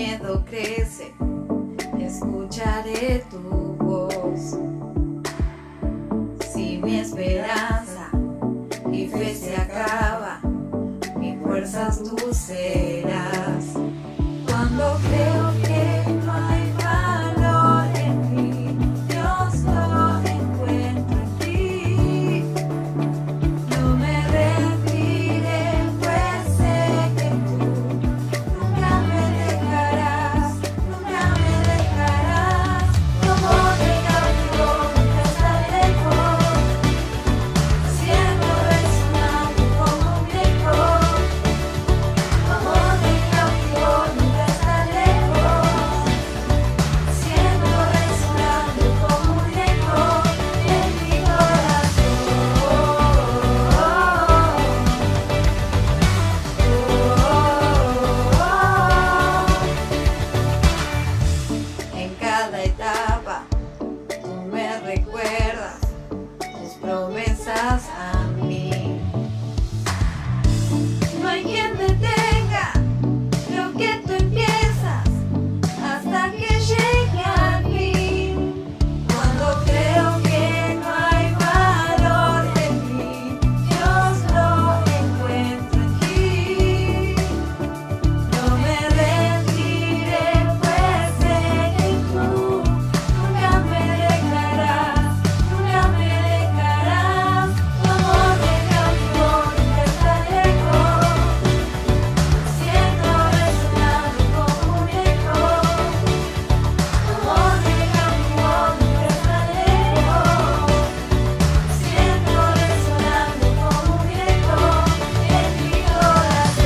miedo crece, escucharé tu voz. Si mi esperanza y fe se acaba, mi fuerzas tú serás. Cuando creo que no hay valor en mí, Dios lo encuentro en ti. No me rendiré, pues sé que tú nunca me dejarás, nunca me dejarás. Como te cautivó, nunca estaré lejos, siendo resonando como un eco. Como te cautivó, nunca estaré lejos, siendo resonando como un eco en mi corazón. En cada etapa tú me recuerdas tus promesas a mí. No hay quien detenga lo que tú empiezas hasta que llegue al fin. Cuando creo que no hay valor en mí, Dios lo encuentro en ti. No me rendiré, pues sé que tú nunca me dejarás, nunca me dejarás. Tu amor me cautivó, nunca estaré lejos, siendo resonando como un eco. Tu amor me cautivó, nunca estaré lejos, siendo resonando como un eco en mi corazón.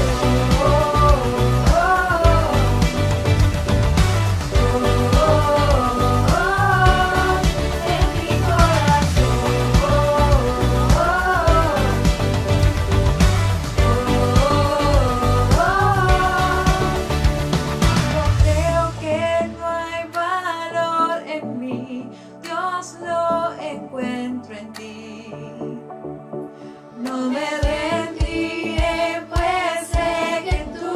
Creo que no hay valor en mí, Dios lo encuentro en ti. No me rendiré, pues sé que tú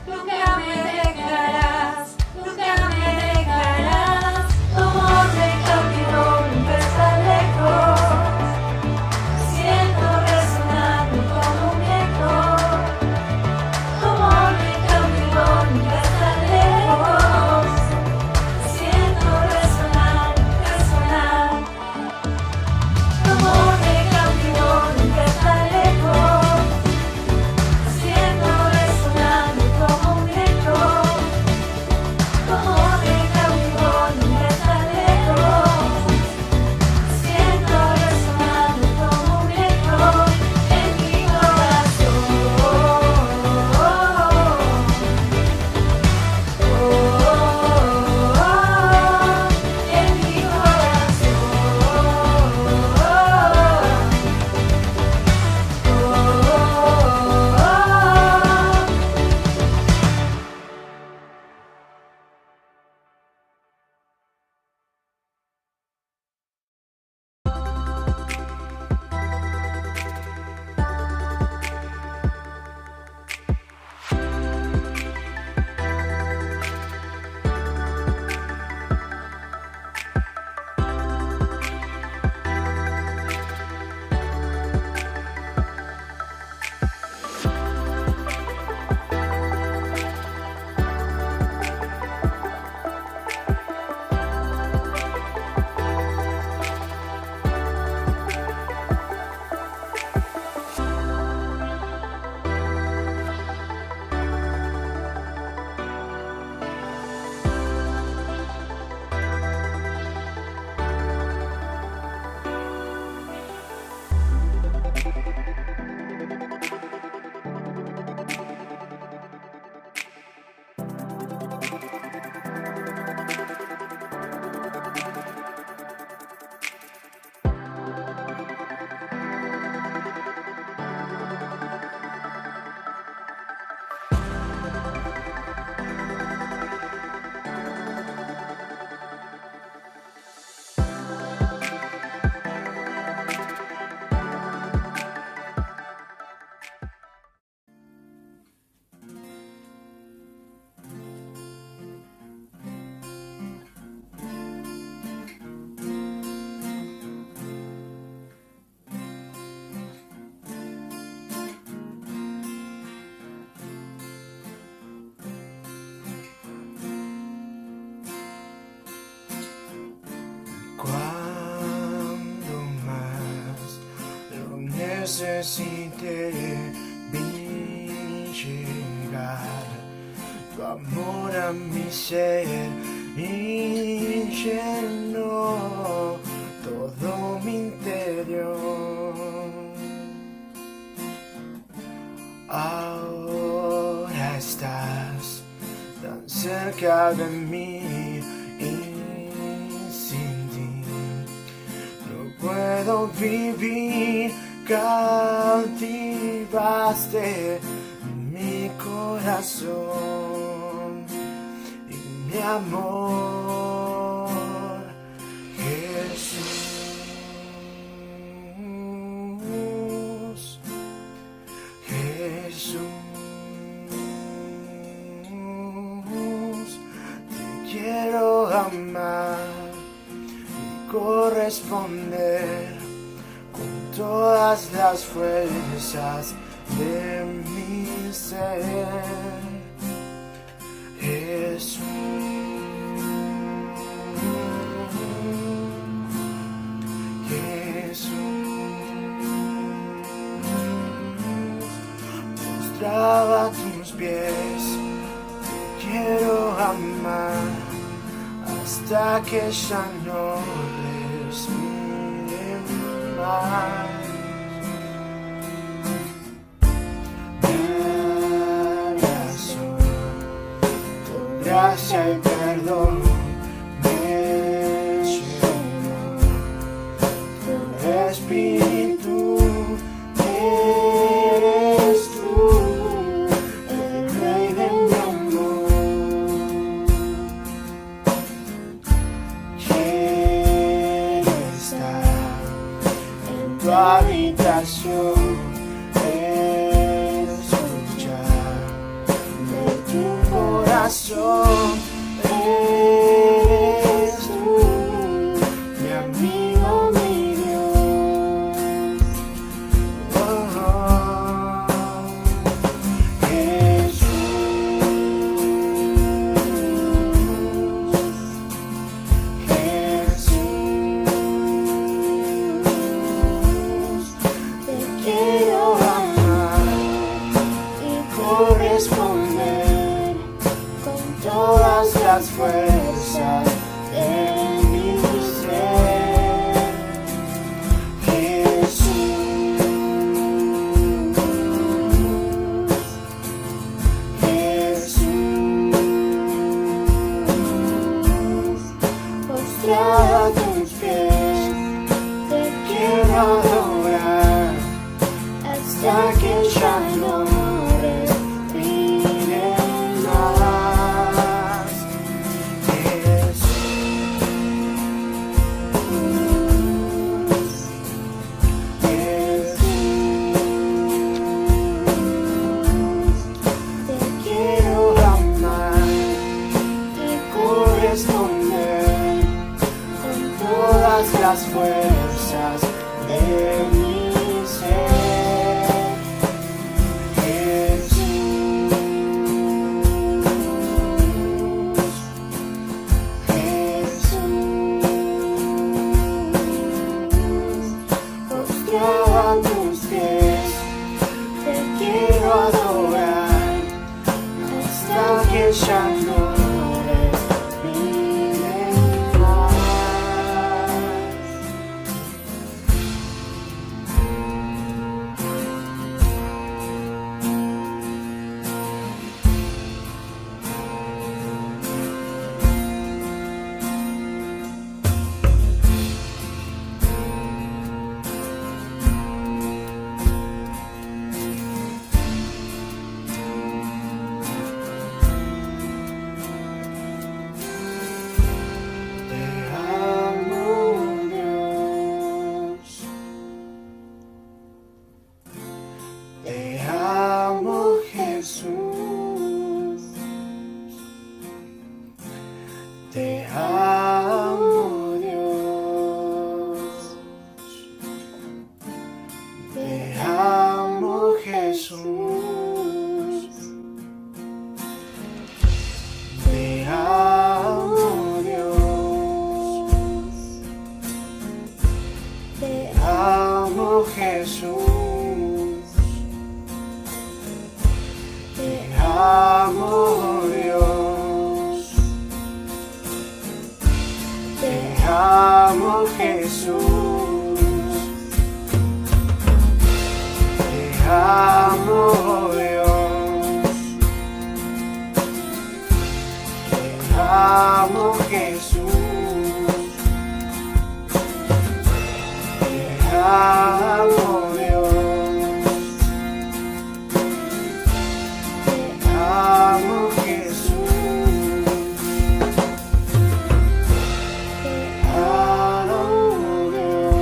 nunca me dejarás, nunca me dejarás. Tu amor me cautivó, nunca está lejos, siendo resonando como un eco. Tu amor me cautivó, nunca está lejos, siendo resonando, resonando. Tu amor me cautivó, nunca está lejos. necesité vi llegar, tu amor a mi ser y llenó todo mi interior. Ahora estás tan cerca de mí y sin ti no puedo vivir. Cautivaste mi corazón y mi amor, Jesús, Jesús, te quiero amar y corresponder con todas las fuerzas de mi ser, Jesús, Jesús, postrado a tus pies, te quiero amar hasta que ya no respire más. Gracia y perdón me llenó, tu espíritu eres tú, el rey de mi amor. Quiero estar en tu habitación, escuchar de tu corazón. Eres tú, mi amigo, mi Dios. Oh, Jesús, Jesús, te quiero amar y corresponder con todas las fuerzas de mi ser, Jesús, Jesús, postrado a tus pies, te quiero adorar hasta que ya no respire más. Te quiero amar y corresponder con todas las fuerzas de mi ser, Jesús, Jesús, postrado a tus pies, te quiero adorar hasta que ya no respire más. Te amo, Jesús. Te amo, Dios. Te amo, Jesús. Te amo, Dios. Te amo, Jesús. amo Dios, te amo Jesús, te amo Dios,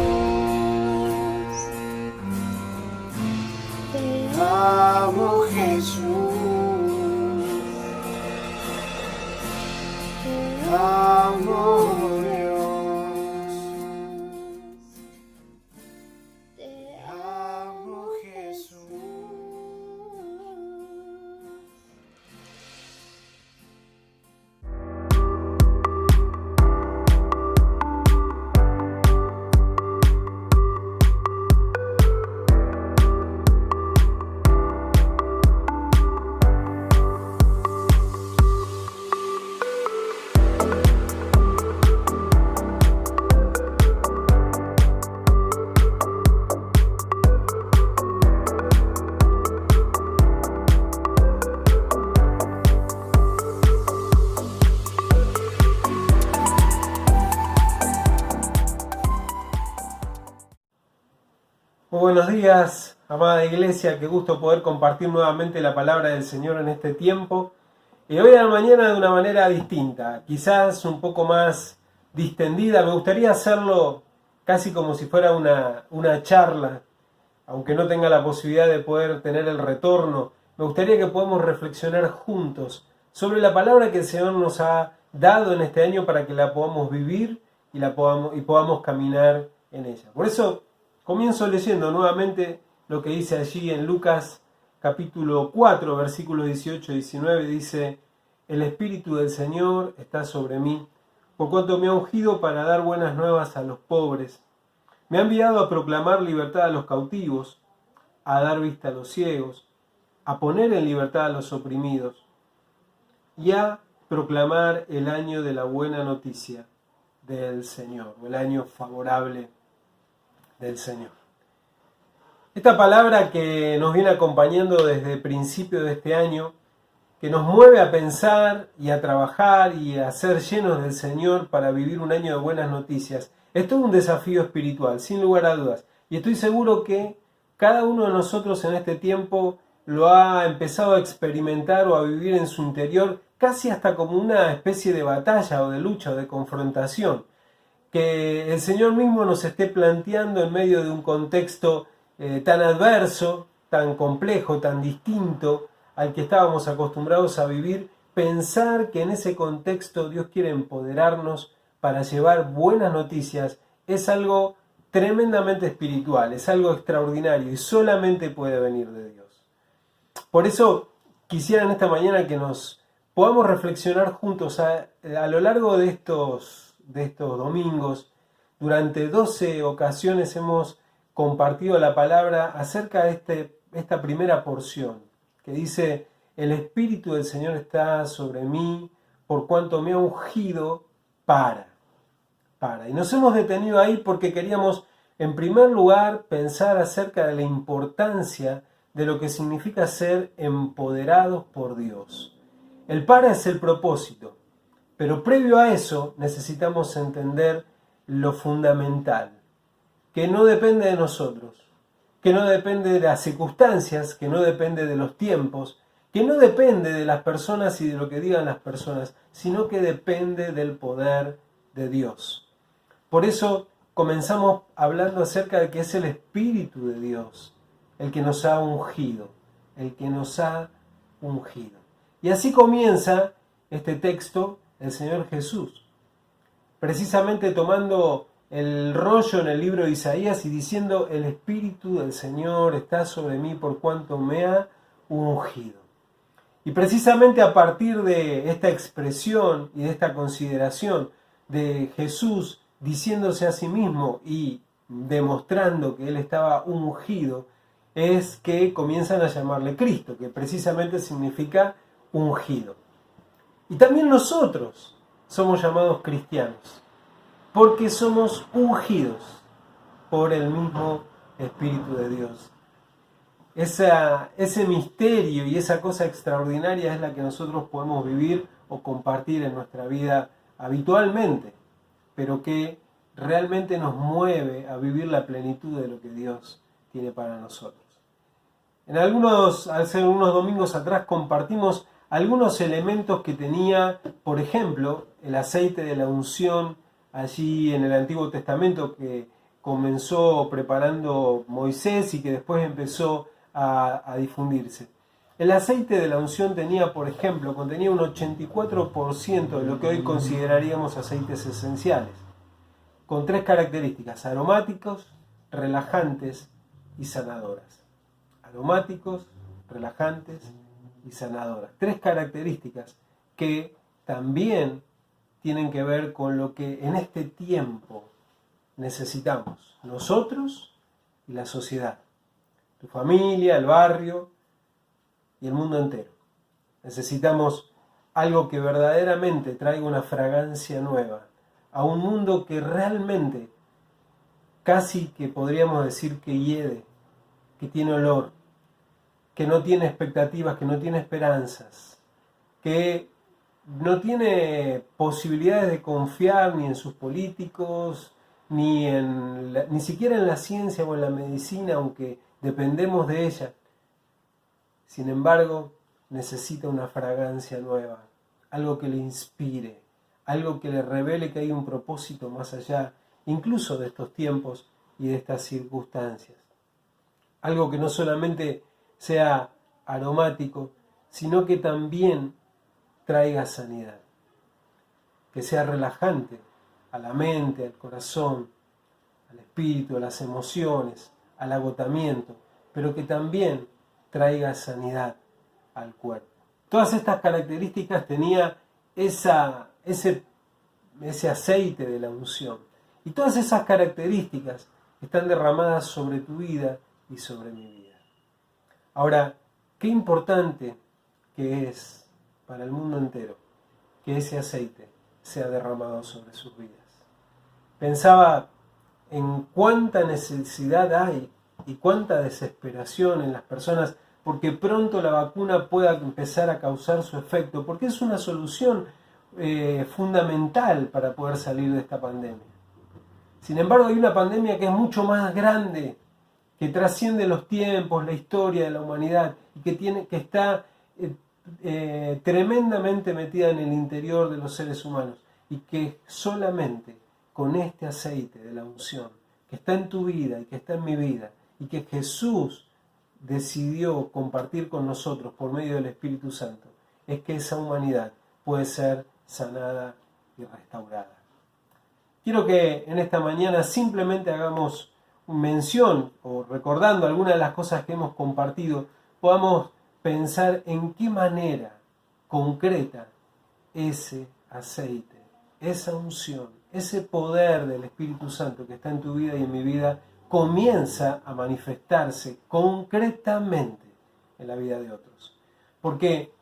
te amo Jesús, te amo Dios, te amo Jesús. Muy buenos días, amada iglesia, qué gusto poder compartir nuevamente la palabra del Señor en este tiempo. Y hoy a la mañana de una manera distinta, quizás un poco más distendida. Me gustaría hacerlo casi como si fuera una charla, aunque no tenga la posibilidad de poder tener el retorno. Me gustaría que podamos reflexionar juntos sobre la palabra que el Señor nos ha dado en este año para que la podamos vivir y podamos caminar en ella. Por eso comienzo leyendo nuevamente lo que dice allí en Lucas capítulo 4, versículos 18 y 19. Dice: el Espíritu del Señor está sobre mí, por cuanto me ha ungido para dar buenas nuevas a los pobres. Me ha enviado a proclamar libertad a los cautivos, a dar vista a los ciegos, a poner en libertad a los oprimidos y a proclamar el año de la buena noticia del Señor, o el año favorable del Señor. Esta palabra que nos viene acompañando desde el principio de este año, que nos mueve a pensar y a trabajar y a ser llenos del Señor para vivir un año de buenas noticias, es todo un desafío espiritual, sin lugar a dudas. Y estoy seguro que cada uno de nosotros en este tiempo lo ha empezado a experimentar o a vivir en su interior, casi hasta como una especie de batalla o de lucha o de confrontación. Que el Señor mismo nos esté planteando en medio de un contexto tan adverso, tan complejo, tan distinto al que estábamos acostumbrados a vivir, pensar que en ese contexto Dios quiere empoderarnos para llevar buenas noticias es algo tremendamente espiritual, es algo extraordinario y solamente puede venir de Dios. Por eso quisiera en esta mañana que nos podamos reflexionar juntos a lo largo de estos domingos. Durante 12 ocasiones hemos compartido la palabra acerca de esta primera porción, que dice: el Espíritu del Señor está sobre mí, por cuanto me ha ungido para. Y nos hemos detenido ahí porque queríamos, en primer lugar, pensar acerca de la importancia de lo que significa ser empoderados por Dios. El para es el propósito, pero previo a eso necesitamos entender lo fundamental, que no depende de nosotros, que no depende de las circunstancias, que no depende de los tiempos, que no depende de las personas y de lo que digan las personas, sino que depende del poder de Dios. Por eso comenzamos hablando acerca de que es el Espíritu de Dios el que nos ha ungido, el que nos ha ungido. Y así comienza este texto el Señor Jesús, precisamente tomando el rollo en el libro de Isaías y diciendo: el Espíritu del Señor está sobre mí por cuanto me ha ungido. Y precisamente a partir de esta expresión y de esta consideración de Jesús diciéndose a sí mismo y demostrando que Él estaba ungido, es que comienzan a llamarle Cristo, que precisamente significa ungido. Y también nosotros somos llamados cristianos, porque somos ungidos por el mismo Espíritu de Dios. Ese misterio y esa cosa extraordinaria es la que nosotros podemos vivir o compartir en nuestra vida habitualmente, pero que realmente nos mueve a vivir la plenitud de lo que Dios tiene para nosotros. Hace unos domingos atrás compartimos algunos elementos que tenía, por ejemplo, el aceite de la unción allí en el Antiguo Testamento que comenzó preparando Moisés y que después empezó a difundirse. El aceite de la unción contenía un 84% de lo que hoy consideraríamos aceites esenciales, con 3 características: aromáticos, relajantes y sanadoras. Aromáticos, relajantes y sanadoras. 3 características que también tienen que ver con lo que en este tiempo necesitamos, nosotros y la sociedad, tu familia, el barrio y el mundo entero. Necesitamos algo que verdaderamente traiga una fragancia nueva a un mundo que realmente casi que podríamos decir que hiede, que tiene olor, que no tiene expectativas, que no tiene esperanzas, que no tiene posibilidades de confiar ni en sus políticos, ni siquiera en la ciencia o en la medicina, aunque dependemos de ella. Sin embargo, necesita una fragancia nueva, algo que le inspire, algo que le revele que hay un propósito más allá, incluso de estos tiempos y de estas circunstancias. Algo que no solamente sea aromático, sino que también traiga sanidad, que sea relajante a la mente, al corazón, al espíritu, a las emociones, al agotamiento, pero que también traiga sanidad al cuerpo. Todas estas características tenía ese aceite de la unción. Y todas esas características están derramadas sobre tu vida y sobre mi vida. Ahora, qué importante que es para el mundo entero que ese aceite sea derramado sobre sus vidas. Pensaba en cuánta necesidad hay y cuánta desesperación en las personas porque pronto la vacuna pueda empezar a causar su efecto, porque es una solución fundamental para poder salir de esta pandemia. Sin embargo, hay una pandemia que es mucho más grande, que trasciende los tiempos, la historia de la humanidad y que está tremendamente metida en el interior de los seres humanos y que solamente con este aceite de la unción que está en tu vida y que está en mi vida y que Jesús decidió compartir con nosotros por medio del Espíritu Santo, es que esa humanidad puede ser sanada y restaurada. Quiero que en esta mañana simplemente hagamos mención o recordando algunas de las cosas que hemos compartido, podamos pensar en qué manera concreta ese aceite, esa unción, ese poder del Espíritu Santo que está en tu vida y en mi vida comienza a manifestarse concretamente en la vida de otros. Porque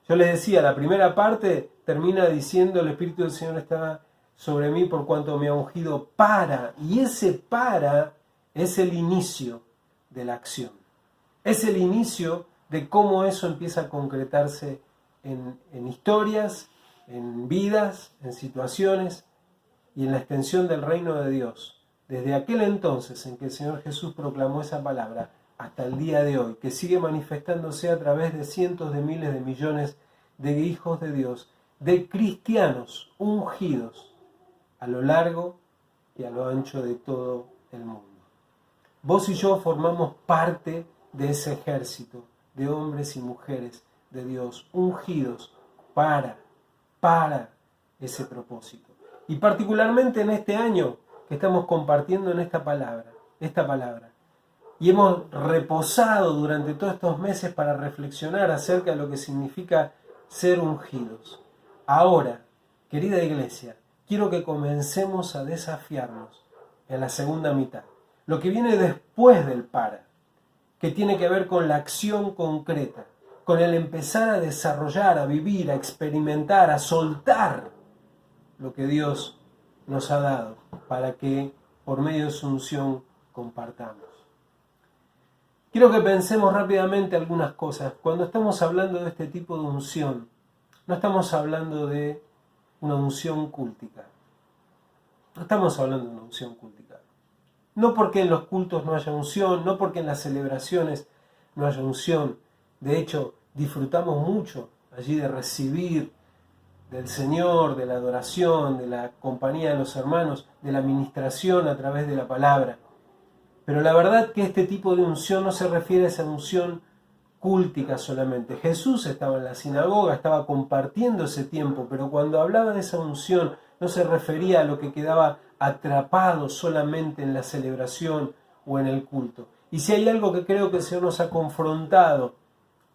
yo les decía, la primera parte termina diciendo: el Espíritu del Señor está sobre mí por cuanto me ha ungido para, y ese para es el inicio de la acción. Es el inicio de cómo eso empieza a concretarse en historias, en vidas, en situaciones y en la extensión del reino de Dios. Desde aquel entonces en que el Señor Jesús proclamó esa palabra hasta el día de hoy, que sigue manifestándose a través de cientos de miles de millones de hijos de Dios, de cristianos ungidos a lo largo y a lo ancho de todo el mundo. Vos y yo formamos parte de ese ejército de hombres y mujeres de Dios ungidos para ese propósito. Y particularmente en este año que estamos compartiendo en esta palabra. Y hemos reposado durante todos estos meses para reflexionar acerca de lo que significa ser ungidos. Ahora, querida iglesia, quiero que comencemos a desafiarnos en la segunda mitad. Lo que viene después del para, que tiene que ver con la acción concreta, con el empezar a desarrollar, a vivir, a experimentar, a soltar lo que Dios nos ha dado para que por medio de su unción compartamos. Quiero que pensemos rápidamente algunas cosas. Cuando estamos hablando de este tipo de unción, no estamos hablando de una unción cúltica. No estamos hablando de una unción cultica. No porque en los cultos no haya unción, no porque en las celebraciones no haya unción. De hecho, disfrutamos mucho allí de recibir del Señor, de la adoración, de la compañía de los hermanos, de la ministración a través de la palabra. Pero la verdad que este tipo de unción no se refiere a esa unción cúltica solamente. Jesús estaba en la sinagoga, estaba compartiendo ese tiempo, pero cuando hablaba de esa unción no se refería a lo que quedaba atrapado solamente en la celebración o en el culto. Y si hay algo que creo que el Señor nos ha confrontado,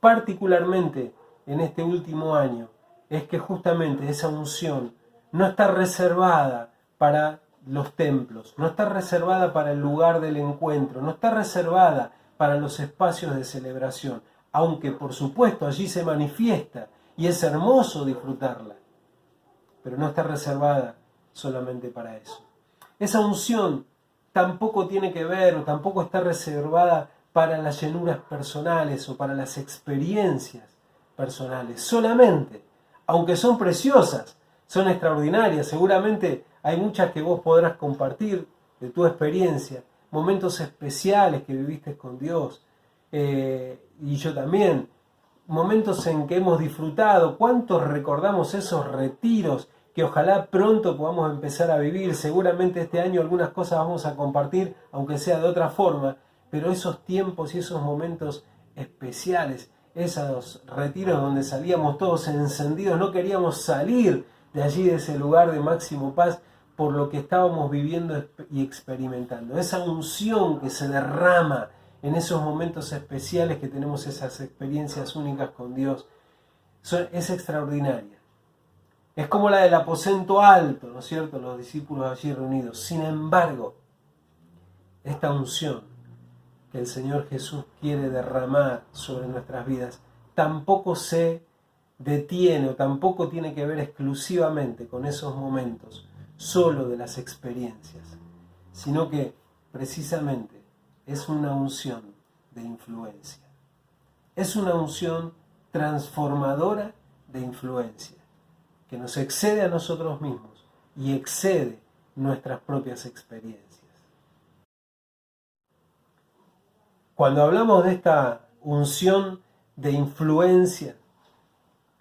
particularmente en este último año, es que justamente esa unción no está reservada para los templos, no está reservada para el lugar del encuentro, no está reservada para los espacios de celebración, aunque por supuesto allí se manifiesta y es hermoso disfrutarla, pero no está reservada solamente para eso. Esa unción tampoco tiene que ver o tampoco está reservada para las llenuras personales o para las experiencias personales, solamente, aunque son preciosas, son extraordinarias, seguramente hay muchas que vos podrás compartir de tu experiencia, momentos especiales que viviste con Dios, y yo también, momentos en que hemos disfrutado. ¿Cuántos recordamos esos retiros que ojalá pronto podamos empezar a vivir? Seguramente este año algunas cosas vamos a compartir, aunque sea de otra forma, pero esos tiempos y esos momentos especiales, esos retiros donde salíamos todos encendidos, no queríamos salir de allí, de ese lugar de máximo paz, por lo que estábamos viviendo y experimentando. Esa unción que se derrama en esos momentos especiales que tenemos esas experiencias únicas con Dios, es extraordinaria. Es como la del aposento alto, ¿no es cierto? Los discípulos allí reunidos. Sin embargo, esta unción que el Señor Jesús quiere derramar sobre nuestras vidas tampoco se detiene o tampoco tiene que ver exclusivamente con esos momentos solo de las experiencias, sino que precisamente es una unción de influencia. Es una unción transformadora de influencia que nos excede a nosotros mismos y excede nuestras propias experiencias. Cuando hablamos de esta unción de influencia,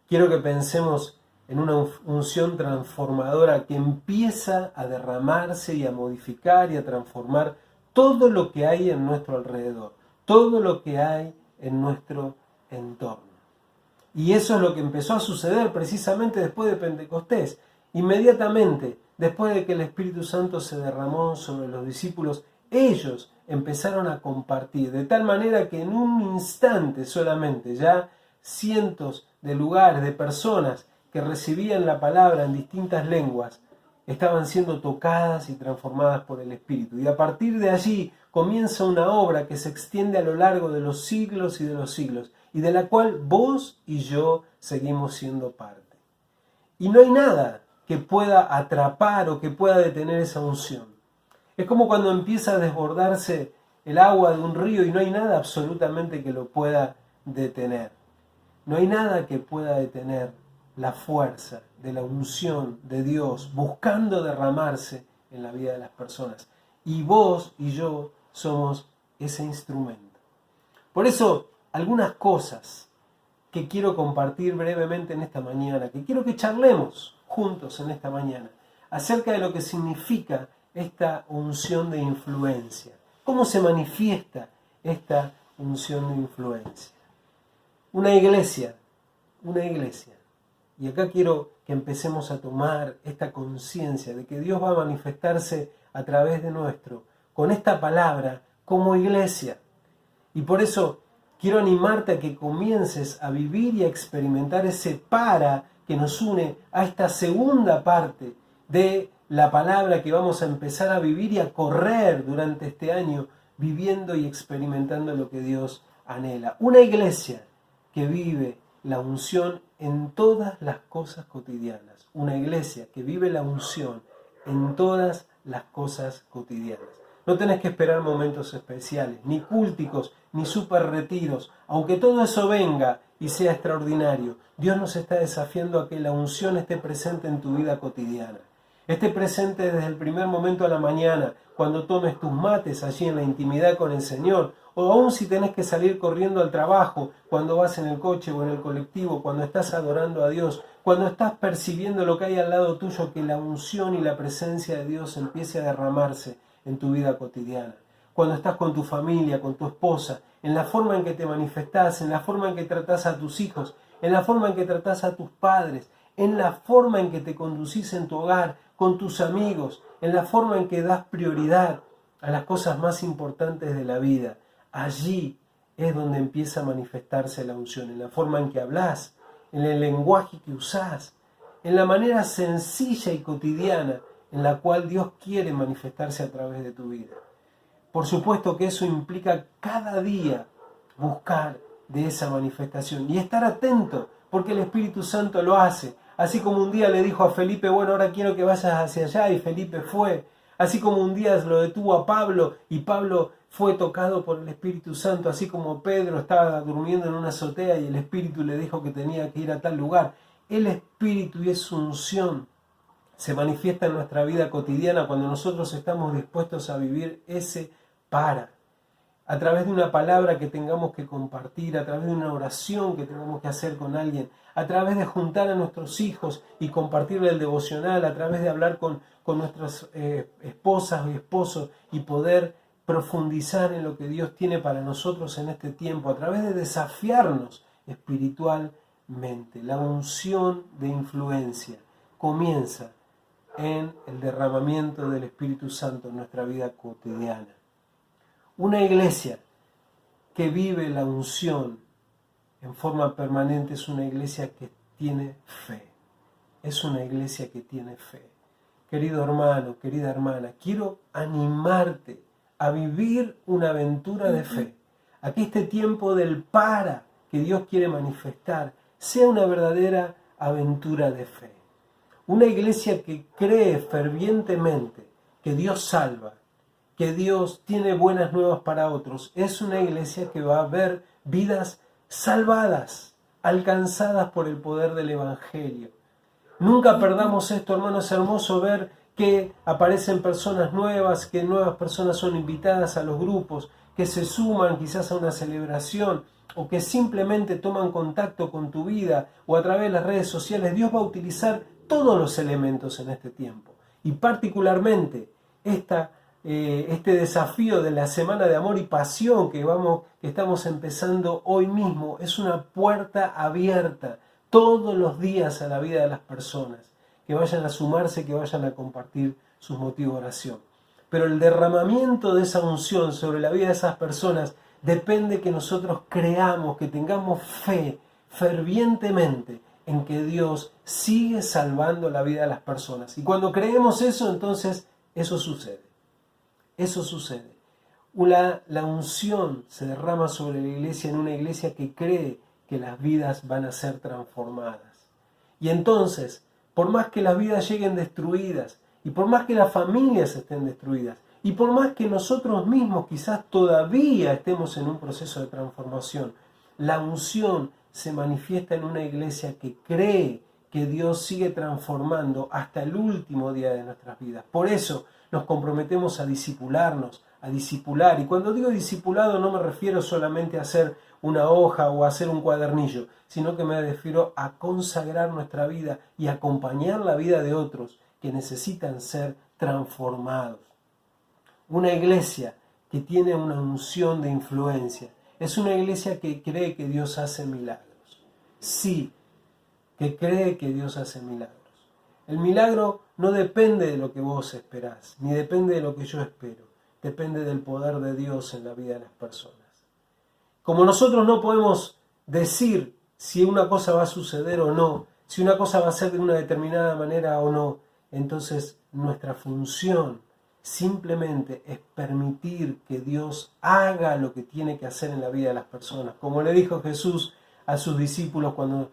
quiero que pensemos en una unción transformadora que empieza a derramarse y a modificar y a transformar todo lo que hay en nuestro alrededor, todo lo que hay en nuestro entorno. Y eso es lo que empezó a suceder precisamente después de Pentecostés. Inmediatamente, después de que el Espíritu Santo se derramó sobre los discípulos, ellos empezaron a compartir, de tal manera que en un instante solamente ya cientos de lugares, de personas que recibían la palabra en distintas lenguas, estaban siendo tocadas y transformadas por el Espíritu. Y a partir de allí comienza una obra que se extiende a lo largo de los siglos y de los siglos, y de la cual vos y yo seguimos siendo parte. Y no hay nada que pueda atrapar o que pueda detener esa unción. Es como cuando empieza a desbordarse el agua de un río y no hay nada absolutamente que lo pueda detener. No hay nada que pueda detener la fuerza de la unción de Dios buscando derramarse en la vida de las personas. Y vos y yo somos ese instrumento. Por eso, algunas cosas que quiero compartir brevemente en esta mañana, que quiero que charlemos juntos en esta mañana, acerca de lo que significa esta unción de influencia. ¿Cómo se manifiesta esta unción de influencia? Una iglesia, y acá quiero que empecemos a tomar esta conciencia de que Dios va a manifestarse a través de con esta palabra, como iglesia. Y por eso quiero animarte a que comiences a vivir y a experimentar ese que nos une a esta segunda parte de la palabra que vamos a empezar a vivir y a correr durante este año, viviendo y experimentando lo que Dios anhela. Una iglesia que vive la unción en todas las cosas cotidianas. Una iglesia que vive la unción en todas las cosas cotidianas. No tenés que esperar momentos especiales, ni cúlticos, ni super retiros. Aunque todo eso venga y sea extraordinario, Dios nos está desafiando a que la unción esté presente en tu vida cotidiana. Esté presente desde el primer momento a la mañana, cuando tomes tus mates allí en la intimidad con el Señor, o aún si tenés que salir corriendo al trabajo, cuando vas en el coche o en el colectivo, cuando estás adorando a Dios, cuando estás percibiendo lo que hay al lado tuyo, que la unción y la presencia de Dios empiece a derramarse en tu vida cotidiana. Cuando estás con tu familia, con tu esposa, en la forma en que te manifestás, en la forma en que tratás a tus hijos, en la forma en que tratás a tus padres, en la forma en que te conducís en tu hogar, con tus amigos, en la forma en que das prioridad a las cosas más importantes de la vida. Allí es donde empieza a manifestarse la unción, en la forma en que hablas, en el lenguaje que usás, en la manera sencilla y cotidiana en la cual Dios quiere manifestarse a través de tu vida. Por supuesto que eso implica cada día buscar de esa manifestación y estar atento, porque el Espíritu Santo lo hace. Así como un día le dijo a Felipe, bueno, ahora quiero que vayas hacia allá, y Felipe fue. Así como un día lo detuvo a Pablo, y Pablo fue tocado por el Espíritu Santo. Así como Pedro estaba durmiendo en una azotea y el Espíritu le dijo que tenía que ir a tal lugar. El Espíritu y su unción se manifiesta en nuestra vida cotidiana cuando nosotros estamos dispuestos a vivir ese a través de una palabra que tengamos que compartir, a través de una oración que tengamos que hacer con alguien, a través de juntar a nuestros hijos y compartirle el devocional, a través de hablar con nuestras esposas y esposos y poder profundizar en lo que Dios tiene para nosotros en este tiempo, a través de desafiarnos espiritualmente. La unción de influencia comienza en el derramamiento del Espíritu Santo en nuestra vida cotidiana. Una iglesia que vive la unción en forma permanente es una iglesia que tiene fe. Es una iglesia que tiene fe. Querido hermano, querida hermana, quiero animarte a vivir una aventura de fe. A que este tiempo del que Dios quiere manifestar sea una verdadera aventura de fe. Una iglesia que cree fervientemente que Dios salva, que Dios tiene buenas nuevas para otros, es una iglesia que va a ver vidas salvadas, alcanzadas por el poder del Evangelio. Nunca perdamos esto, hermanos. Es hermoso ver que aparecen personas nuevas, que nuevas personas son invitadas a los grupos, que se suman quizás a una celebración o que simplemente toman contacto con tu vida o a través de las redes sociales. Dios va a utilizar todos los elementos en este tiempo y particularmente este desafío de la Semana de Amor y Pasión que estamos empezando hoy mismo es una puerta abierta todos los días a la vida de las personas, que vayan a sumarse, que vayan a compartir sus motivos de oración. Pero el derramamiento de esa unción sobre la vida de esas personas depende que nosotros creamos, que tengamos fe fervientemente en que Dios sigue salvando la vida de las personas. Y cuando creemos eso, entonces eso sucede. Eso sucede. La unción se derrama sobre la iglesia en una iglesia que cree que las vidas van a ser transformadas. Y entonces, por más que las vidas lleguen destruidas, y por más que las familias estén destruidas, y por más que nosotros mismos quizás todavía estemos en un proceso de transformación, la unción se manifiesta en una iglesia que cree que Dios sigue transformando hasta el último día de nuestras vidas. Por eso nos comprometemos a discipularnos, a discipular. Y cuando digo discipulado no me refiero solamente a hacer una hoja o a hacer un cuadernillo, sino que me refiero a consagrar nuestra vida y acompañar la vida de otros que necesitan ser transformados. Una iglesia que tiene una unción de influencia es una iglesia que cree que Dios hace milagros. Sí, que cree que Dios hace milagros. El milagro no depende de lo que vos esperás, ni depende de lo que yo espero. Depende del poder de Dios en la vida de las personas. Como nosotros no podemos decir si una cosa va a suceder o no, si una cosa va a ser de una determinada manera o no, entonces nuestra función simplemente es permitir que Dios haga lo que tiene que hacer en la vida de las personas. Como le dijo Jesús a sus discípulos cuando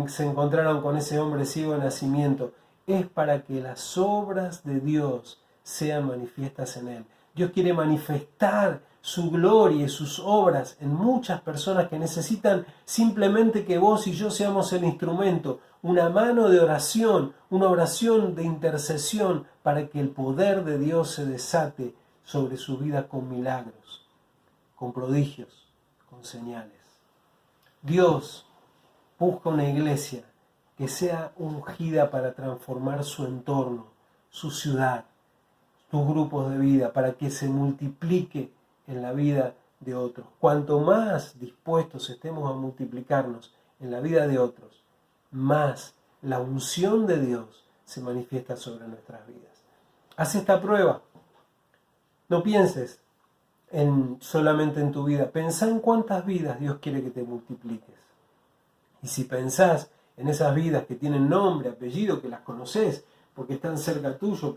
se encontraron con ese hombre ciego de nacimiento, es para que las obras de Dios sean manifiestas en él. Dios quiere manifestar su gloria y sus obras en muchas personas que necesitan simplemente que vos y yo seamos el instrumento, una mano de oración, una oración de intercesión para que el poder de Dios se desate sobre su vida con milagros, con prodigios, con señales. Dios busca una iglesia que sea ungida para transformar su entorno, su ciudad, tus grupos de vida, para que se multiplique en la vida de otros. Cuanto más dispuestos estemos a multiplicarnos en la vida de otros, más la unción de Dios se manifiesta sobre nuestras vidas. Haz esta prueba. No pienses solamente en tu vida. Pensá en cuántas vidas Dios quiere que te multipliques. Y si pensás en esas vidas que tienen nombre, apellido, que las conoces, porque están cerca tuyo,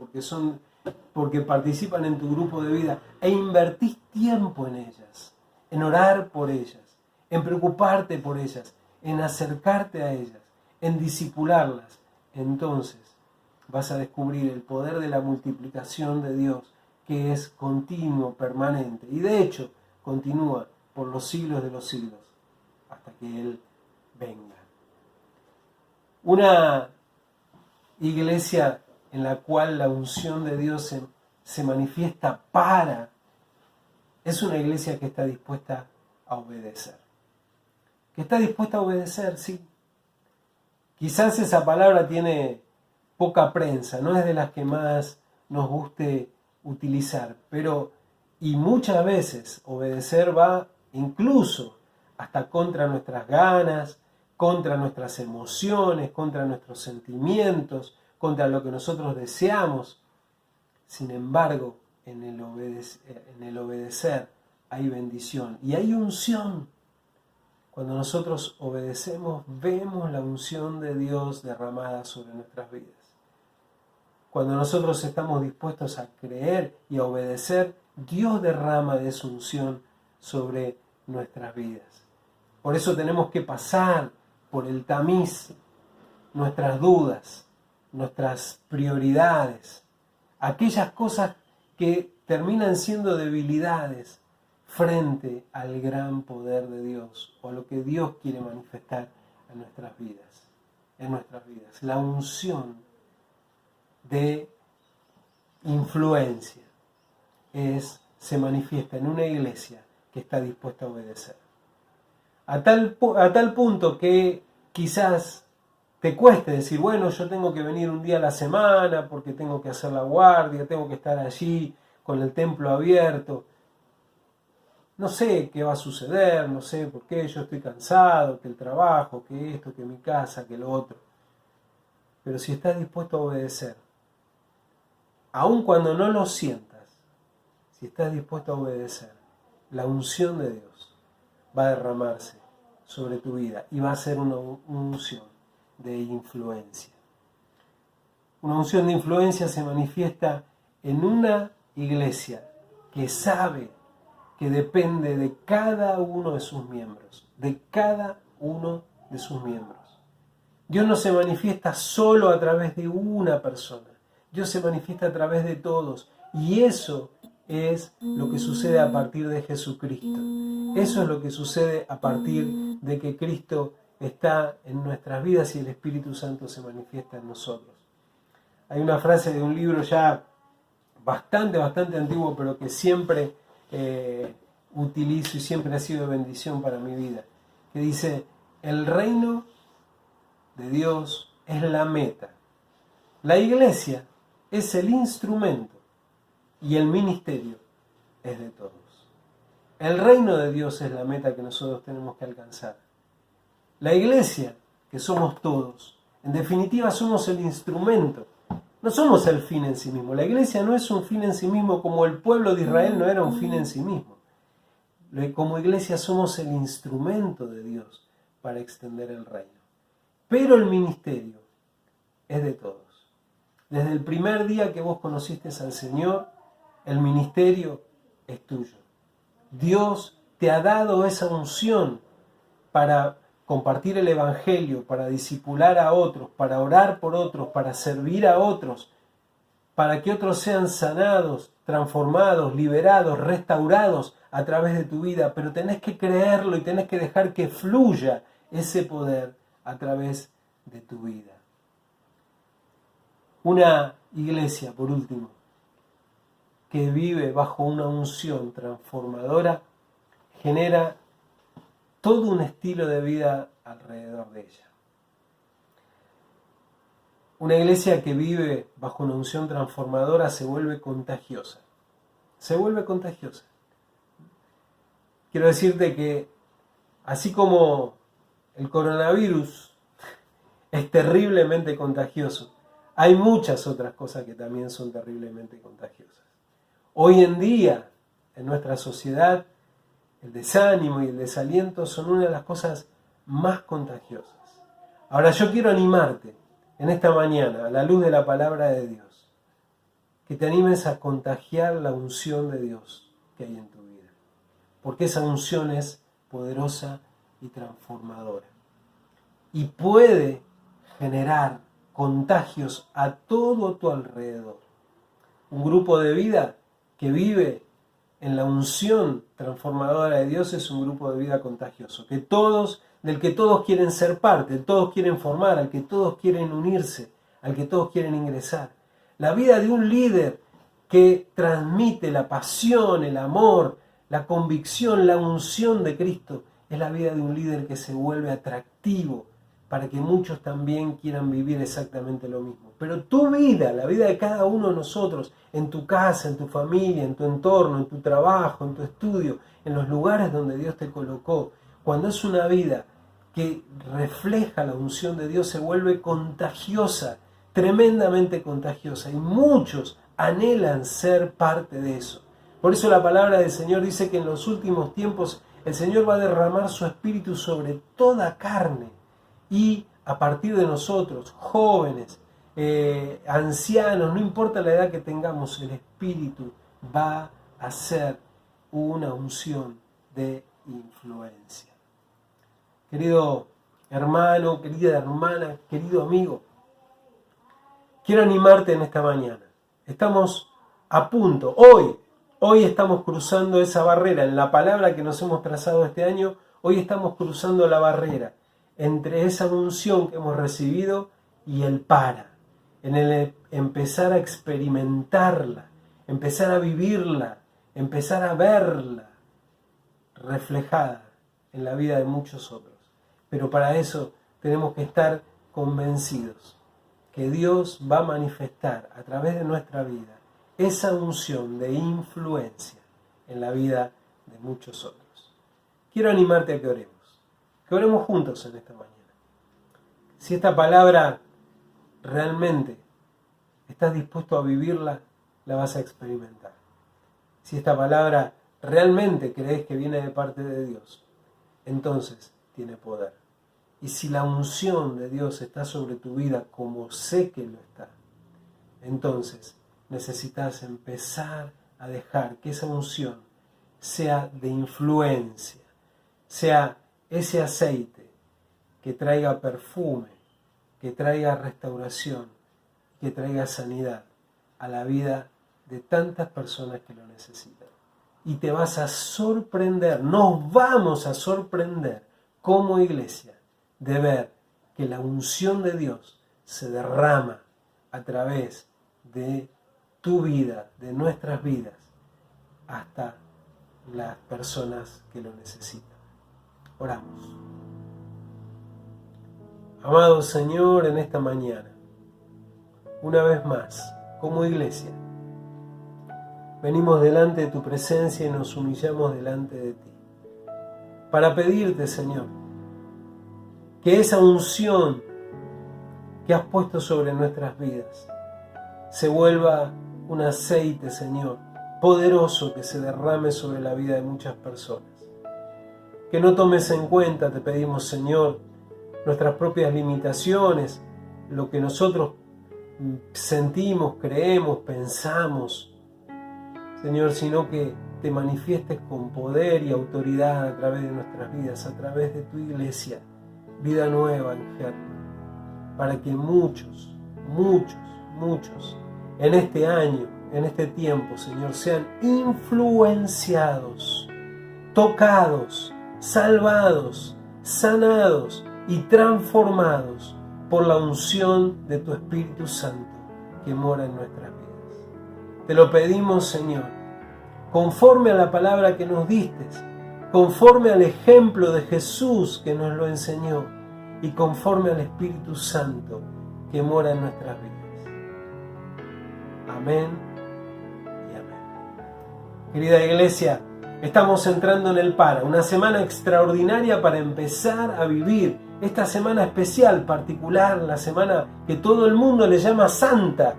porque participan en tu grupo de vida, e invertís tiempo en ellas, en orar por ellas, en preocuparte por ellas, en acercarte a ellas, en discipularlas, entonces vas a descubrir el poder de la multiplicación de Dios, que es continuo, permanente, y de hecho continúa por los siglos de los siglos, hasta que Él venga. Una iglesia en la cual la unción de Dios se manifiesta es una iglesia que está dispuesta a obedecer. Que está dispuesta a obedecer, sí. Quizás esa palabra tiene poca prensa, no es de las que más nos guste utilizar, y muchas veces obedecer va incluso hasta contra nuestras ganas, contra nuestras emociones, contra nuestros sentimientos, contra lo que nosotros deseamos. Sin embargo, en el obedecer hay bendición y hay unción. Cuando nosotros obedecemos, vemos la unción de Dios derramada sobre nuestras vidas. Cuando nosotros estamos dispuestos a creer y a obedecer, Dios derrama de su unción sobre nuestras vidas. Por eso tenemos que pasar por el tamiz nuestras dudas, nuestras prioridades, aquellas cosas que terminan siendo debilidades frente al gran poder de Dios o a lo que Dios quiere manifestar en nuestras vidas. La unción de influencia se manifiesta en una iglesia que está dispuesta a obedecer. A tal punto que quizás te cueste decir, bueno, yo tengo que venir un día a la semana porque tengo que hacer la guardia, tengo que estar allí con el templo abierto. No sé qué va a suceder, no sé por qué, yo estoy cansado, que el trabajo, que esto, que mi casa, que lo otro. Pero si estás dispuesto a obedecer, aun cuando no lo sientas, si estás dispuesto a obedecer, la unción de Dios va a derramarse sobre tu vida y va a ser una unción de influencia. Una unción de influencia se manifiesta en una iglesia que sabe que depende de cada uno de sus miembros, de cada uno de sus miembros. Dios no se manifiesta solo a través de una persona, Dios se manifiesta a través de todos, y eso es lo que sucede a partir de Jesucristo. Eso es lo que sucede a partir de que Cristo está en nuestras vidas y el Espíritu Santo se manifiesta en nosotros. Hay una frase de un libro ya bastante antiguo, pero que siempre utilizo y siempre ha sido de bendición para mi vida, que dice: el reino de Dios es la meta, la iglesia es el instrumento y el ministerio es de todos. El reino de Dios es la meta que nosotros tenemos que alcanzar. La iglesia, que somos todos, en definitiva somos el instrumento, no somos el fin en sí mismo. La iglesia no es un fin en sí mismo, como el pueblo de Israel no era un fin en sí mismo. Como iglesia somos el instrumento de Dios para extender el reino. Pero el ministerio es de todos. Desde el primer día que vos conociste al Señor, el ministerio es tuyo. Dios te ha dado esa unción para compartir el Evangelio, para discipular a otros, para orar por otros, para servir a otros, para que otros sean sanados, transformados, liberados, restaurados a través de tu vida. Pero tenés que creerlo y tenés que dejar que fluya ese poder a través de tu vida. Una iglesia, por último, que vive bajo una unción transformadora, genera todo un estilo de vida alrededor de ella. Una iglesia que vive bajo una unción transformadora se vuelve contagiosa. Se vuelve contagiosa. Quiero decirte que así como el coronavirus es terriblemente contagioso, hay muchas otras cosas que también son terriblemente contagiosas. Hoy en día, en nuestra sociedad, el desánimo y el desaliento son una de las cosas más contagiosas. Ahora yo quiero animarte en esta mañana, a la luz de la palabra de Dios, que te animes a contagiar la unción de Dios que hay en tu vida. Porque esa unción es poderosa y transformadora. Y puede generar contagios a todo tu alrededor. Un grupo de vida que vive en la unción transformadora de Dios es un grupo de vida contagioso, del que todos quieren ser parte, todos quieren formar, al que todos quieren unirse, al que todos quieren ingresar. La vida de un líder que transmite la pasión, el amor, la convicción, la unción de Cristo, es la vida de un líder que se vuelve atractivo para que muchos también quieran vivir exactamente lo mismo. Pero tu vida, la vida de cada uno de nosotros, en tu casa, en tu familia, en tu entorno, en tu trabajo, en tu estudio, en los lugares donde Dios te colocó, cuando es una vida que refleja la unción de Dios, se vuelve contagiosa, tremendamente contagiosa, y muchos anhelan ser parte de eso. Por eso la palabra del Señor dice que en los últimos tiempos el Señor va a derramar su espíritu sobre toda carne, y a partir de nosotros, jóvenes, ancianos, no importa la edad que tengamos, el espíritu va a ser una unción de influencia. Querido hermano, querida hermana, querido amigo, quiero animarte en esta mañana. Estamos a punto, hoy estamos cruzando esa barrera. En la palabra que nos hemos trazado este año, hoy estamos cruzando la barrera entre esa unción que hemos recibido y el en el empezar a experimentarla, empezar a vivirla, empezar a verla reflejada en la vida de muchos otros. Pero para eso tenemos que estar convencidos que Dios va a manifestar a través de nuestra vida esa unción de influencia en la vida de muchos otros. Quiero animarte a que oremos juntos en esta mañana. Si esta palabra realmente estás dispuesto a vivirla, la vas a experimentar. Si esta palabra realmente crees que viene de parte de Dios, entonces tiene poder. Y si la unción de Dios está sobre tu vida, como sé que lo está, entonces necesitas empezar a dejar que esa unción sea de influencia, sea ese aceite que traiga perfume, que traiga restauración, que traiga sanidad a la vida de tantas personas que lo necesitan. Y te vas a sorprender, nos vamos a sorprender como iglesia de ver que la unción de Dios se derrama a través de tu vida, de nuestras vidas, hasta las personas que lo necesitan. Oramos. Amado Señor, en esta mañana, una vez más, como iglesia, venimos delante de tu presencia y nos humillamos delante de ti, para pedirte, Señor, que esa unción que has puesto sobre nuestras vidas se vuelva un aceite, Señor, poderoso que se derrame sobre la vida de muchas personas. Que no tomes en cuenta, te pedimos, Señor, nuestras propias limitaciones, lo que nosotros sentimos, creemos, pensamos, Señor, sino que te manifiestes con poder y autoridad a través de nuestras vidas, a través de tu iglesia, Vida Nueva en Germa, para que muchos en este año, en este tiempo, Señor, sean influenciados, tocados, salvados, sanados y transformados por la unción de tu Espíritu Santo que mora en nuestras vidas. Te lo pedimos, Señor, conforme a la palabra que nos diste, conforme al ejemplo de Jesús que nos lo enseñó y conforme al Espíritu Santo que mora en nuestras vidas. Amén y amén. Querida iglesia, estamos entrando en el Para, una semana extraordinaria para empezar a vivir esta semana especial, particular, la semana que todo el mundo le llama Santa.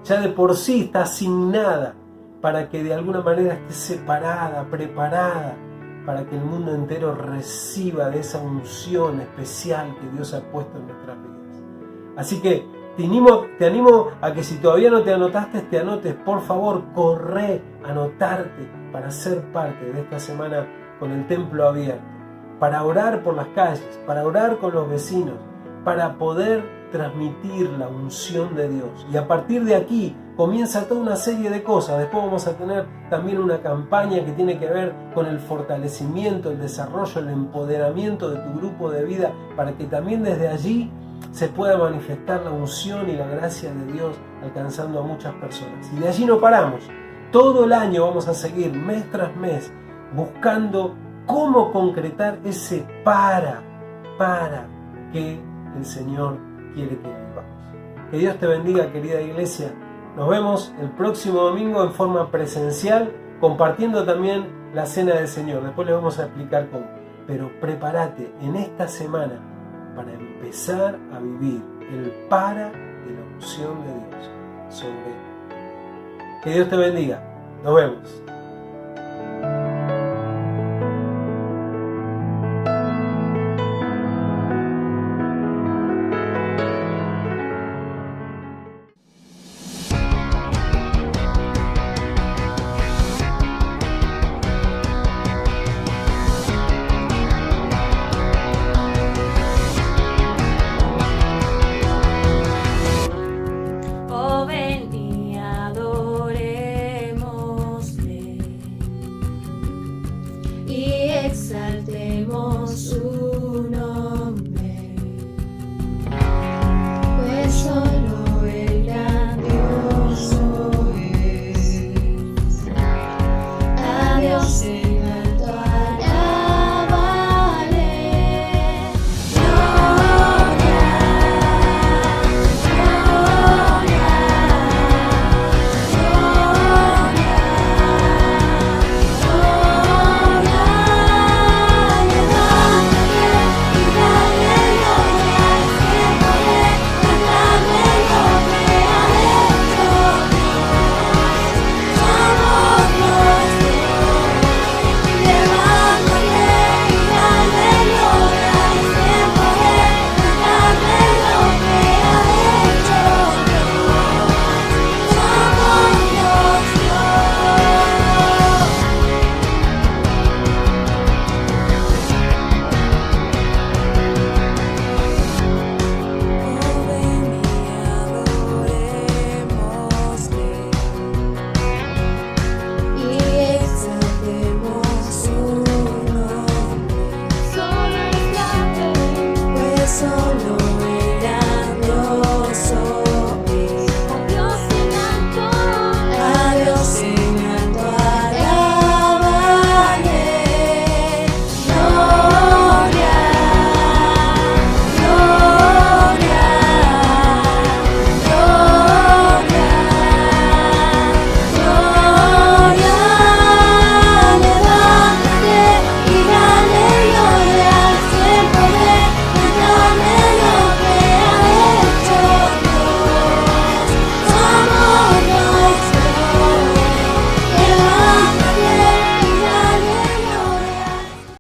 Ya de por sí está asignada para que de alguna manera esté separada, preparada, para que el mundo entero reciba de esa unción especial que Dios ha puesto en nuestras vidas. Así que te animo a que si todavía no te anotaste, te anotes. Por favor, corre a anotarte para ser parte de esta semana con el templo abierto, para orar por las calles, para orar con los vecinos, para poder transmitir la unción de Dios. Y a partir de aquí comienza toda una serie de cosas. Después vamos a tener también una campaña que tiene que ver con el fortalecimiento, el desarrollo, el empoderamiento de tu grupo de vida, para que también desde allí se pueda manifestar la unción y la gracia de Dios alcanzando a muchas personas. Y de allí no paramos. Todo el año vamos a seguir mes tras mes buscando cómo concretar ese para que el Señor quiere que vivamos. Que Dios te bendiga, querida iglesia. Nos vemos el próximo domingo en forma presencial, compartiendo también la Cena del Señor. Después les vamos a explicar cómo. Pero prepárate en esta semana para empezar a vivir el para de la unción de Dios sobre ti. Que Dios te bendiga. Nos vemos. Oh, ven y adorémosle y exaltemos su nombre, pues solo el grandioso es. A Dios